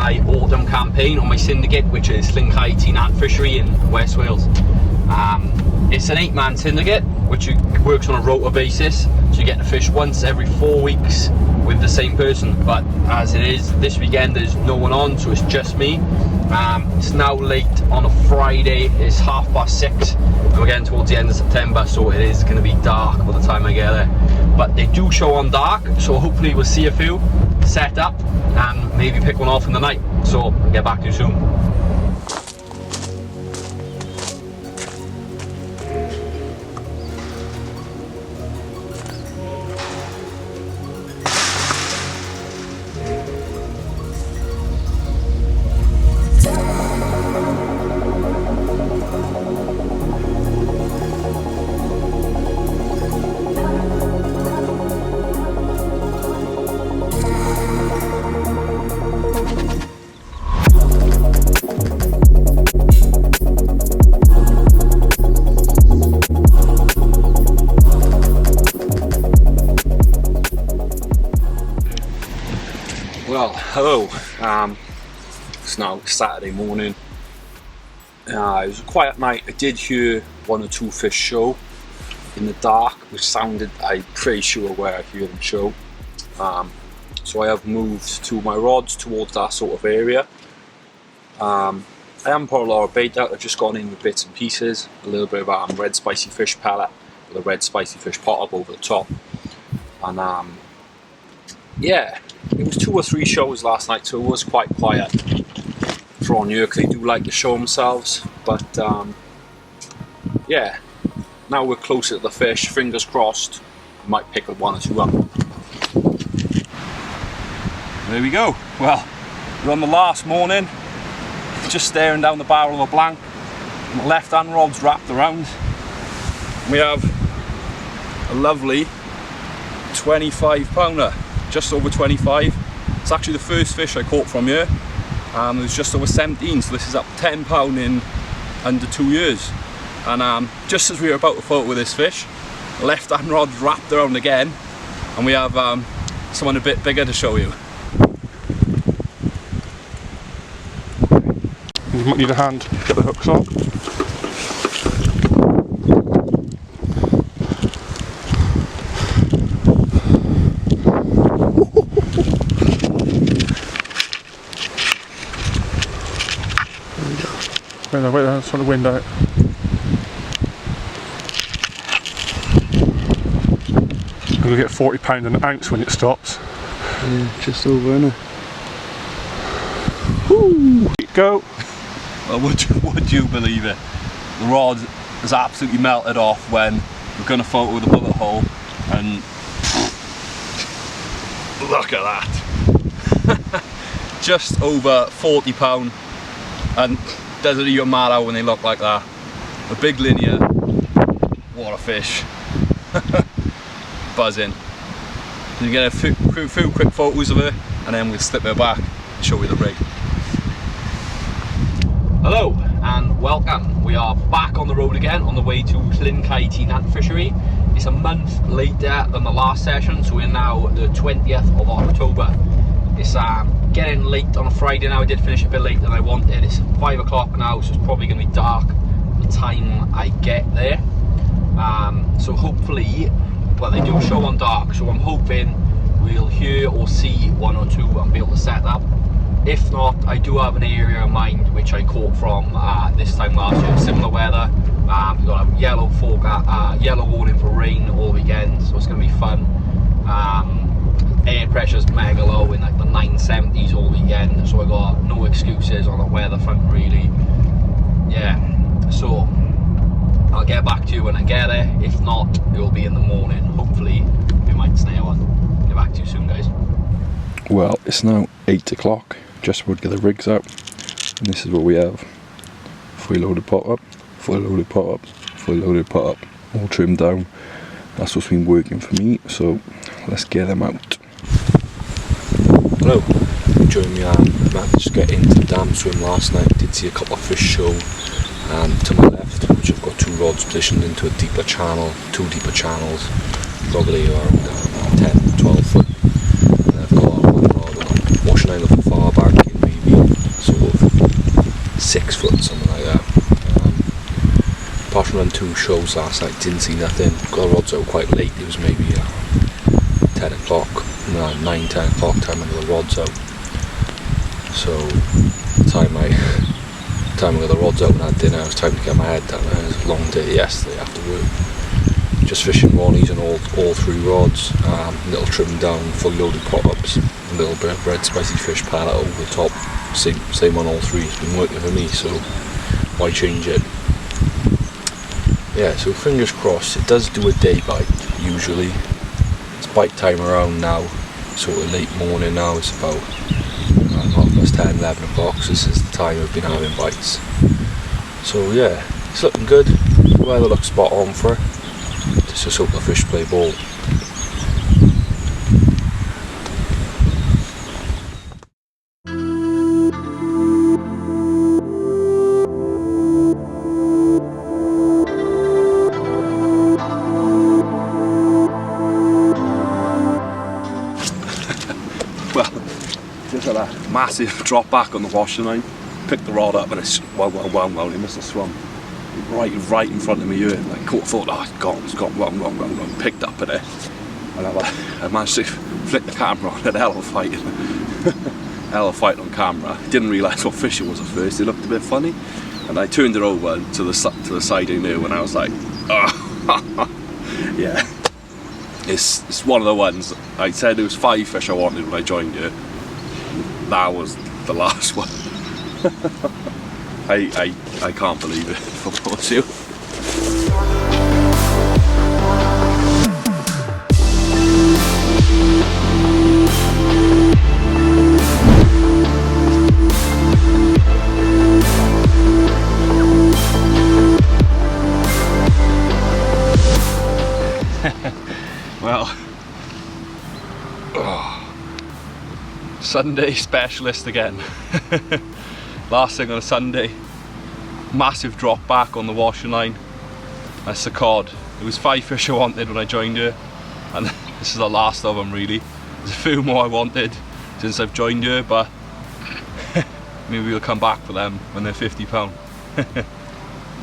my autumn campaign on my syndicate, which is Syndicate Ant Fishery in West Wales. It's an 8-man syndicate which works on a rota basis, so you get to fish once every 4 weeks with the same person. But as it is this weekend, there's no one on, so it's just me. It's now late on a Friday, it's 6:30 and we're getting towards the end of September, so it is going to be dark by the time I get there. But they do show on dark, so hopefully we'll see a few set up and maybe pick one off in the night. So I'll get back to you soon. Well, hello. It's now Saturday morning. It was a quiet night. I did hear 1 or 2 fish show in the dark, which sounded, I'm pretty sure, where I hear them show. So I have moved to my rods towards that sort of area. I haven't put a lot of bait out. I've just gone in with bits and pieces. A little bit of red spicy fish pellet with a red spicy fish pot up over the top. And yeah, it was 2 or 3 shows last night, so it was quite quiet for on here, because they do like to show themselves. But yeah, now we're closer to the fish, fingers crossed, I might pick up 1 or 2 up. There we go. Well, we're on the last morning, just staring down the barrel of a blank. My left hand rod's wrapped around. We have a lovely 25 pounder. Just over 25. It's actually the first fish I caught from here. It was just over 17, so this is up 10 pound in under 2 years. And just as we were about to photo with this fish, the left hand rod's wrapped around again, and we have someone a bit bigger to show you. You might need a hand to get the hooks on. Wait there, it's on the wind out. You'll get £40 an ounce when it stops. Yeah, just over, innit? Woo! Go! Well, would you believe it? The rod has absolutely melted off when we're going to photo the bullet hole, and look at that! Just over £40, and doesn't even matter when they look like that. A big linear, what a fish. Buzzing. You get a few quick photos of it, and then we'll slip her back and show you the rig. Hello and welcome. We are back on the road again on the way to Syndicate Ant Fishery. It's a month later than the last session, so we're now the 20th of October. It's getting late on a Friday now. I did finish a bit later than I wanted. It's 5 o'clock now, so it's probably going to be dark by the time I get there. So hopefully, well, they do show on dark, so I'm hoping we'll hear or see 1 or 2 and be able to set up. If not, I do have an area in mind which I caught from this time last year. Similar weather. We've got a yellow warning for rain all weekend, so it's going to be fun. Air pressure's mega low in like the 970s all weekend, so I got no excuses on the weather front really. Yeah, so I'll get back to you when I get there. If not, it will be in the morning. Hopefully we might snare one. Get back to you soon, guys. Well, it's now 8 o'clock, just about to get the rigs out, and this is what we have. Fully loaded pot up, fully loaded pot up, fully loaded pot up, all trimmed down. That's what's been working for me, so let's get them out. Hello, join me. I managed to get into the dam swim last night. Did see a couple of fish show to my left, which I've got 2 rods positioned into a deeper channel, 2 deeper channels, probably around 10, 12 foot. And I've got 1 rod on a washing line of a far bank in maybe 6 foot, something like that. Apart from 2 shows last night, didn't see nothing. Got the rods out quite late. It was maybe 10 o'clock, 9, 10 o'clock time I got the rods out. So time I got the rods out and had dinner, it was time to get my head down. It was a long day yesterday after work. Just fishing ronnies and all 3 rods, little trimmed down, fully loaded pot-ups, a little bit of red spicy fish palette over the top. Same on all 3. It's been working for me, so why change it? Yeah, so fingers crossed. It does do a day bite usually. It's bite time around now, sort of late morning now. It's about 10, 11 o'clock. So this is the time I've been having bites. So yeah, it's looking good. The weather looks spot on for it. Just hope the fish play ball. Well, just had a massive drop back on the washing line. Picked the rod up and it's well, it must have swum right in front of me here. Like, thought, oh, it's gone, wrong. Picked up at it, and I managed to flick the camera on and hell of a fight on camera. Didn't realise what fish it was at first. It looked a bit funny, and I turned it over to the side I knew, and I was like, oh, yeah. It's one of the ones. I said there was 5 fish I wanted when I joined you. That was the last one. I can't believe it, if I'm honest with you. Well, Sunday specialist again. Last thing on a Sunday, massive drop back on the washing line. That's the cod. It was 5 fish I wanted when I joined her, and this is the last of them really. There's a few more I wanted since I've joined her, but maybe we'll come back for them when they're £50.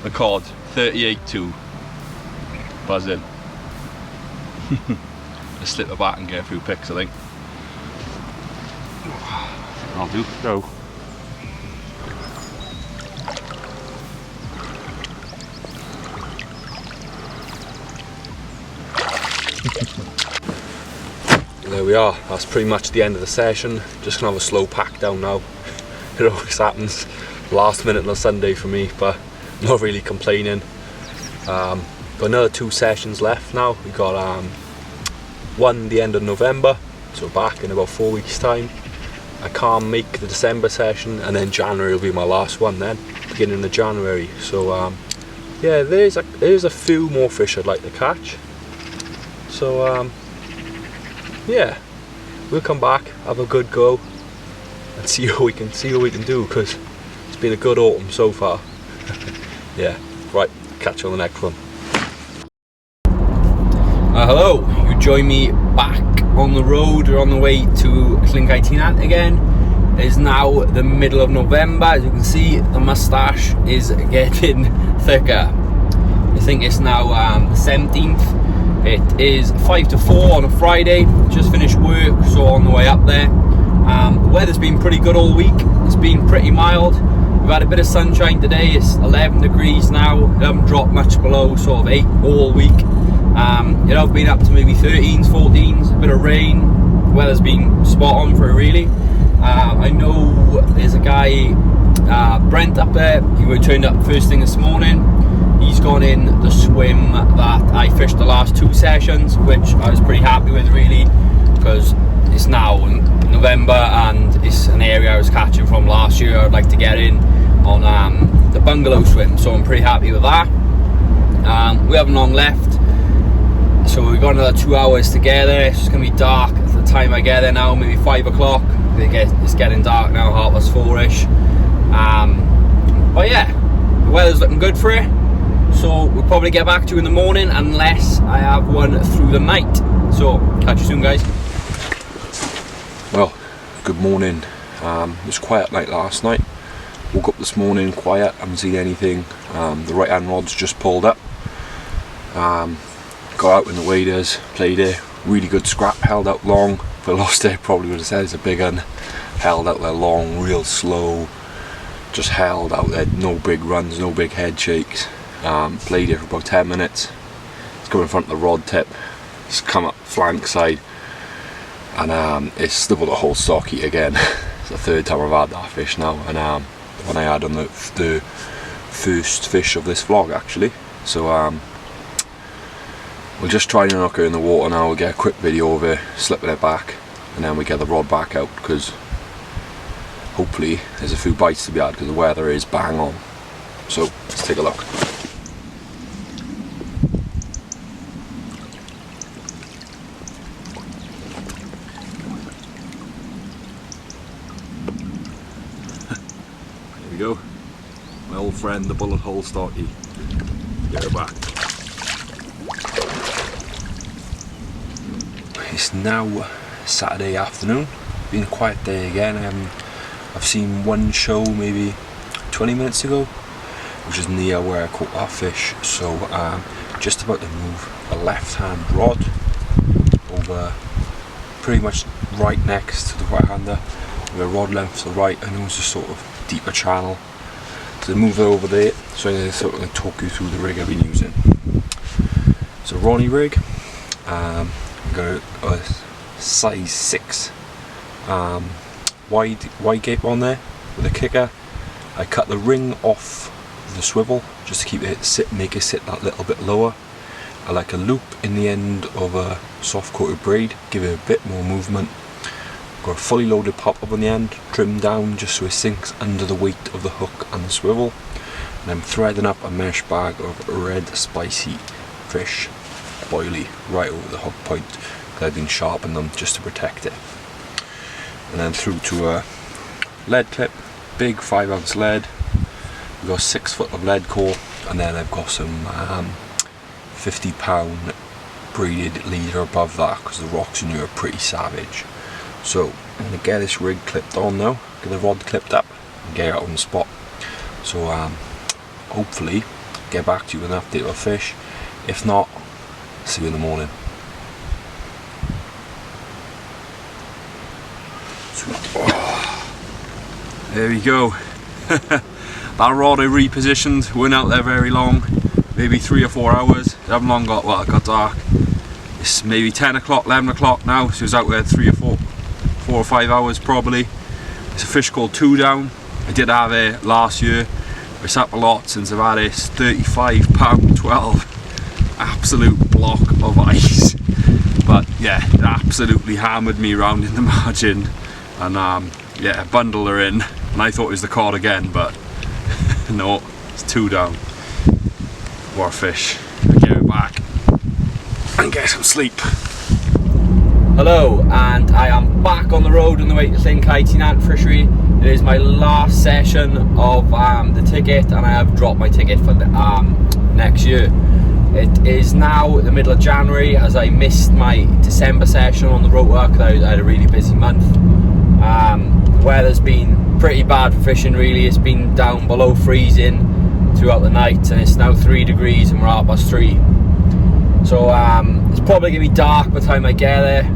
The cod, 38.2. Buzzing. Let's slip her back and get a few picks, I think. I'll do. Go. There we are. That's pretty much the end of the session. Just gonna have a slow pack down now. It always happens last minute on a Sunday for me, but I'm not really complaining. Got another 2 sessions left now. We got one the end of November, so back in about 4 weeks time. I can't make the December session, and then January will be my last one then, beginning of January. So yeah, there's a few more fish I'd like to catch. So yeah, we'll come back, have a good go, and see what we can do, because it's been a good autumn so far. Yeah, right, catch you on the next one. Hello, you join me back on the road. We're on the way to Llyn again. It is now the middle of November. As you can see, the moustache is getting thicker. I think it's now the 17th. It is 5 to 4 on a Friday. Just finished work, so on the way up there. The weather's been pretty good all week. It's been pretty mild. We've had a bit of sunshine today. It's 11 degrees now. It hasn't dropped much below sort of 8 all week. It has been up to maybe 13s, 14s, a bit of rain. The weather's been spot on for it really. I know there's a guy, Brent up there, he turned up first thing this morning. He's gone in the swim that I fished the last 2 sessions, which I was pretty happy with really, because it's now November and it's an area I was catching from last year. I'd like to get in on the bungalow swim, so I'm pretty happy with that. We haven't long left. So we've got another 2 hours together. It's just going to be dark at the time I get there now, maybe 5 o'clock. It's getting dark now, 4:ish. But yeah, the weather's looking good for it. So we'll probably get back to you in the morning unless I have one through the night. So catch you soon, guys. Well, good morning. It was a quiet night last night. Woke up this morning quiet, haven't seen anything. The right hand rod's just pulled up. Got out in the waders, played it, really good scrap, held out long. If I lost it, probably would have said it's a big one. Held out there long, real slow, just held out there, no big runs, no big head shakes. Played it for about 10 minutes. It's come in front of the rod tip, it's come up flank side, and it's stubbled a whole socket again. It's the third time I've had that fish now, and when I had on the first fish of this vlog actually. So we'll just try and knock her in the water now. We'll get a quick video of it, slipping it back, and then we get the rod back out, because hopefully there's a few bites to be had, because the weather is bang on. So let's take a look. There we go. My old friend, the bullet hole stocky. Get her back. It's now Saturday afternoon. Been a quiet day again. I've seen one show maybe 20 minutes ago, which is near where I caught that fish. So just about to move a left-hand rod over, pretty much right next to the right-hander, with a rod length to the right. I know it's a sort of deeper channel. So move it over there. So I'm going to talk you through the rig I've been using. It's a Ronnie rig. I've got a size 6 wide gape on there with a kicker. I cut the ring off the swivel just to keep it make it sit that little bit lower. I like a loop in the end of a soft coated braid, give it a bit more movement. Got a fully loaded pop up on the end, trimmed down just so it sinks under the weight of the hook and the swivel. And I'm threading up a mesh bag of red spicy fish, boilie, right over the hook point, because I've been sharpening them just to protect it. And then through to a lead clip, big 5-ounce lead. We've got 6 foot of lead core, and then I've got some 50-pound braided leader above that, because the rocks in here are pretty savage. So I'm going to get this rig clipped on now, get the rod clipped up and get it on the spot. So hopefully get back to you with an update of fish. If not, see you in the morning. Oh, there we go. That rod I repositioned, weren't out there very long, maybe 3 or 4 hours. I haven't long got, well, it got dark. It's maybe 10 o'clock, 11 o'clock now, so it was out there 3 or 4 or 5 hours probably. It's a fish called 2 down. I did have it last year. It's up a lot since I've had it. It's 35 pound 12. Absolute block of ice. But yeah, it absolutely hammered me around in the margin. And yeah, I bundled her in. And I thought it was the cod again, but no, it's 2 down. What a fish. I'll get it back and get some sleep. Hello, and I am back on the road on the way to Syndicate Ant Fishery. It is my last session of the ticket, and I have dropped my ticket for the, next year. It is now the middle of January, as I missed my December session on the rotor because I had a really busy month. Weather's been pretty bad for fishing really. It's been down below freezing throughout the night, and it's now 3 degrees and we're at +3. So it's probably going to be dark by the time I get there.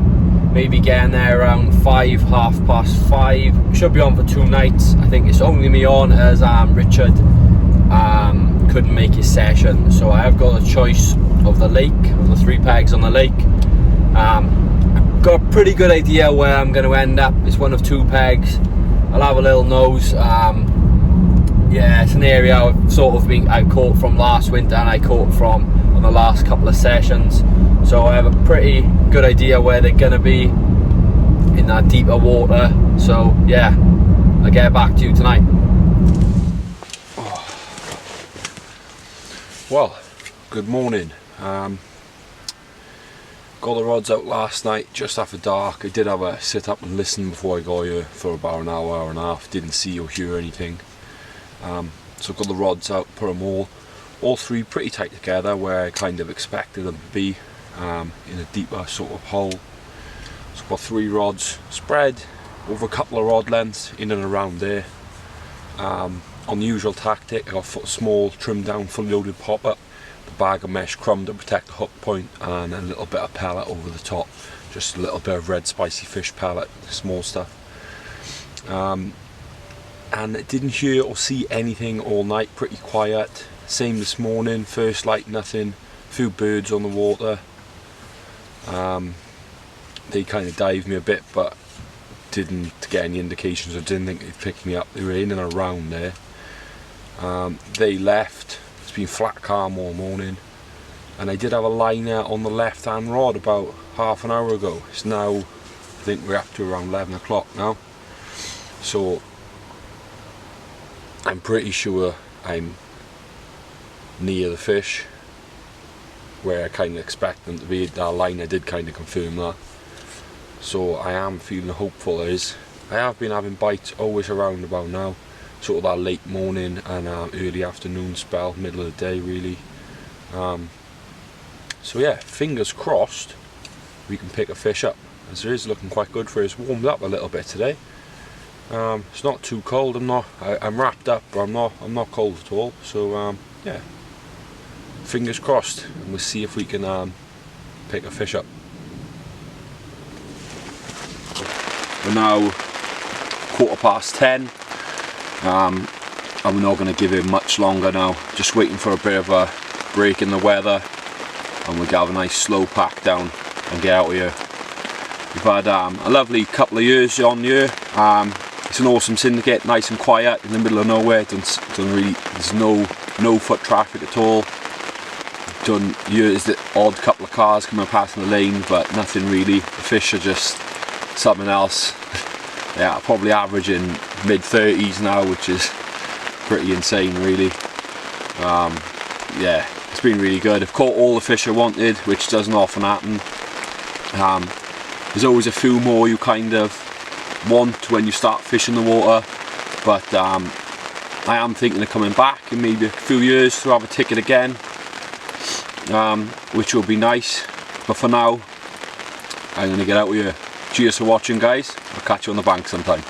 Maybe getting there around 5, 5:30. Should be on for 2 nights. I think it's only me on as Richard couldn't make his session. So I have got a choice of the lake, of the 3 pegs on the lake. Got a pretty good idea where I'm going to end up. It's one of 2 pegs. I'll have a little nose. Yeah, it's an area I caught from last winter, and I caught from on the last couple of sessions. So I have a pretty good idea where they're going to be in that deeper water. So yeah, I'll get back to you tonight. Well, good morning. Got the rods out last night just after dark. I did have a sit up and listen before I got here for about an hour and a half. Didn't see or hear anything. So got the rods out, put them all 3 pretty tight together where I kind of expected them to be, in a deeper sort of hole. So got 3 rods spread over a couple of rod lengths in and around there. On the usual tactic, I got a small trimmed down fully loaded pop-up, the bag of mesh crumb to protect the hook point, and a little bit of pellet over the top, just a little bit of red spicy fish pellet, small stuff. And I didn't hear or see anything all night, pretty quiet. Same this morning, first light nothing, few birds on the water. They kind of dived me a bit, but didn't get any indications. I didn't think they'd pick me up. They were in and around there. They left. It's been flat calm all morning, and I did have a liner on the left hand rod about half an hour ago. It's now, I think we're up to around 11 o'clock now, so I'm pretty sure I'm near the fish where I kind of expect them to be. That liner did kind of confirm that, so I am feeling hopeful. I have been having bites always around about now, sort of that late morning and early afternoon spell, middle of the day really. So yeah, fingers crossed we can pick a fish up, as it is looking quite good for us. Warmed up a little bit today. It's not too cold. I'm wrapped up, but I'm not cold at all. So yeah, fingers crossed, and we'll see if we can pick a fish up. We're now 10:15, and we're not going to give it much longer now. Just waiting for a bit of a break in the weather, and we'll have a nice slow pack down and get out of here. We've had a lovely couple of years on here. It's an awesome syndicate, nice and quiet in the middle of nowhere. There's no foot traffic at all. There's the odd couple of cars coming past in the lane, but nothing really. The fish are just something else. Yeah, probably averaging mid-30s now, which is pretty insane really. Yeah, it's been really good. I've caught all the fish I wanted, which doesn't often happen. There's always a few more you kind of want when you start fishing the water, but I am thinking of coming back in maybe a few years to have a ticket again, which will be nice. But for now, I'm going to get out of here. Cheers for watching, guys. I'll catch you on the bank sometime.